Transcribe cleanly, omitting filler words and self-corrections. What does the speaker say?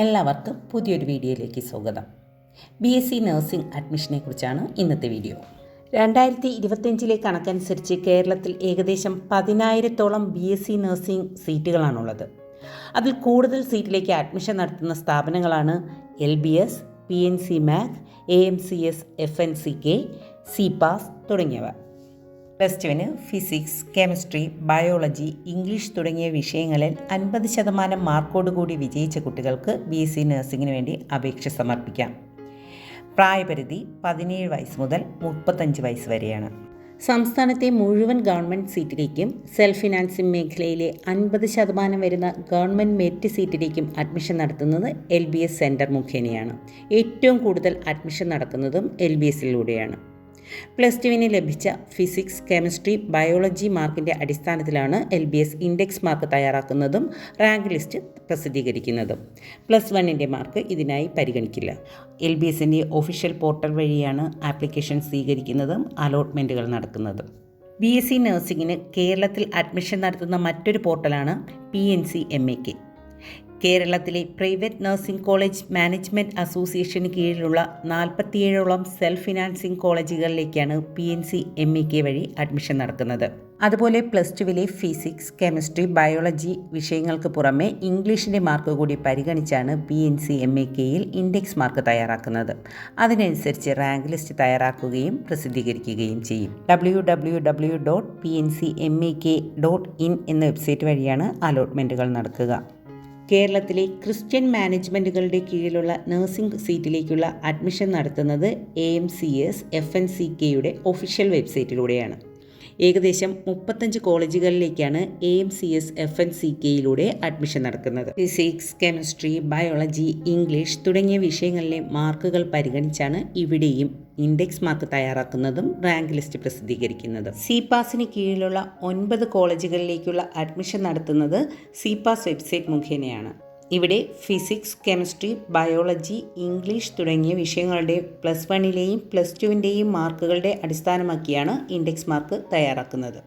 എല്ലാവർക്കും പുതിയൊരു വീഡിയോയിലേക്ക് സ്വാഗതം. BSc നഴ്സിംഗ് അഡ്മിഷനെ കുറിച്ചാണ് ഇന്നത്തെ വീഡിയോ. 2025 കണക്കനുസരിച്ച് കേരളത്തിൽ ഏകദേശം 10,000-ഓളം BSc നഴ്സിംഗ് സീറ്റുകളാണുള്ളത്. അതിൽ കൂടുതൽ സീറ്റിലേക്ക് അഡ്മിഷൻ നടത്തുന്ന സ്ഥാപനങ്ങളാണ് LBS, PNC MAC, AMCS, FNCK, CPAS തുടങ്ങിയവ. +2 ഫിസിക്സ്, കെമിസ്ട്രി, ബയോളജി, ഇംഗ്ലീഷ് തുടങ്ങിയ വിഷയങ്ങളിൽ 50% മാർക്കോടുകൂടി വിജയിച്ച കുട്ടികൾക്ക് BSc നഴ്സിംഗിന് വേണ്ടി അപേക്ഷ സമർപ്പിക്കാം. പ്രായപരിധി 17 വയസ്സ് മുതൽ 35 വയസ്സ് വരെയാണ്. സംസ്ഥാനത്തെ മുഴുവൻ ഗവൺമെൻറ് സീറ്റിലേക്കും സെൽഫ് ഫിനാൻസിംഗ് മേഖലയിലെ 50% വരുന്ന ഗവൺമെൻറ് മെറിറ്റ് സീറ്റിലേക്കും അഡ്മിഷൻ നടത്തുന്നത് LBS സെൻറ്റർ മുഖേനയാണ്. ഏറ്റവും കൂടുതൽ അഡ്മിഷൻ നടക്കുന്നതും LBSലൂടെയാണ്. +2 ലഭിച്ച ഫിസിക്സ്, കെമിസ്ട്രി, ബയോളജി മാർക്കിൻ്റെ അടിസ്ഥാനത്തിലാണ് LBS ഇൻഡെക്സ് മാർക്ക് തയ്യാറാക്കുന്നതും റാങ്ക് ലിസ്റ്റ് പ്രസിദ്ധീകരിക്കുന്നതും. +1 മാർക്ക് ഇതിനായി പരിഗണിക്കില്ല. LBSൻ്റെ ഒഫീഷ്യൽ പോർട്ടൽ വഴിയാണ് ആപ്ലിക്കേഷൻ സ്വീകരിക്കുന്നതും അലോട്ട്മെൻറ്റുകൾ നടക്കുന്നതും. BSc നഴ്സിംഗിന് കേരളത്തിൽ അഡ്മിഷൻ നടത്തുന്ന മറ്റൊരു പോർട്ടലാണ് PNC MAK. കേരളത്തിലെ പ്രൈവറ്റ് നഴ്സിംഗ് കോളേജ് മാനേജ്മെൻറ്റ് അസോസിയേഷന് കീഴിലുള്ള 47ഓളം സെൽഫ് ഫിനാൻസിംഗ് കോളേജുകളിലേക്കാണ് PNC MAK വഴി അഡ്മിഷൻ നടക്കുന്നത്. അതുപോലെ +2 ഫിസിക്സ്, കെമിസ്ട്രി, ബയോളജി വിഷയങ്ങൾക്ക് പുറമെ ഇംഗ്ലീഷിൻ്റെ മാർക്ക് കൂടി പരിഗണിച്ചാണ് PNC MAKയിൽ ഇൻഡെക്സ് മാർക്ക് തയ്യാറാക്കുന്നത്. അതിനനുസരിച്ച് റാങ്ക് ലിസ്റ്റ് തയ്യാറാക്കുകയും പ്രസിദ്ധീകരിക്കുകയും ചെയ്യും. www.pncmak.in എന്ന വെബ്സൈറ്റ് വഴിയാണ് അലോട്ട്മെൻറ്റുകൾ നടക്കുക. കേരളത്തിലെ ക്രിസ്ത്യൻ മാനേജ്മെൻറ്റുകളുടെ കീഴിലുള്ള നഴ്സിംഗ് സീറ്റിലേക്കുള്ള അഡ്മിഷൻ നടത്തുന്നത് AMCS, FNCKയുടെ ഒഫീഷ്യൽ വെബ്സൈറ്റിലൂടെയാണ്. ഏകദേശം 35 കോളേജുകളിലേക്കാണ് AMCS, FNCKയിലൂടെ അഡ്മിഷൻ നടക്കുന്നത്. ഫിസിക്സ്, കെമിസ്ട്രി, ബയോളജി, ഇംഗ്ലീഷ് തുടങ്ങിയ വിഷയങ്ങളിലെ മാർക്കുകൾ പരിഗണിച്ചാണ് ഇവിടെയും ഇൻഡെക്സ് മാർക്ക് തയ്യാറാക്കുന്നതും റാങ്ക് ലിസ്റ്റ് പ്രസിദ്ധീകരിക്കുന്നത്. CPASന് കീഴിലുള്ള 9 കോളേജുകളിലേക്കുള്ള അഡ്മിഷൻ നടത്തുന്നത് CPAS വെബ്സൈറ്റ് മുഖേനയാണ്. ഇവിടെ ഫിസിക്സ്, കെമിസ്ട്രി, ബയോളജി, ഇംഗ്ലീഷ് തുടങ്ങിയ വിഷയങ്ങളുടെ +1ലെയും +2ൻ്റെയും മാർക്കുകളുടെ അടിസ്ഥാനമാക്കിയാണ് ഇൻഡെക്സ് മാർക്ക് തയ്യാറാക്കുന്നത്.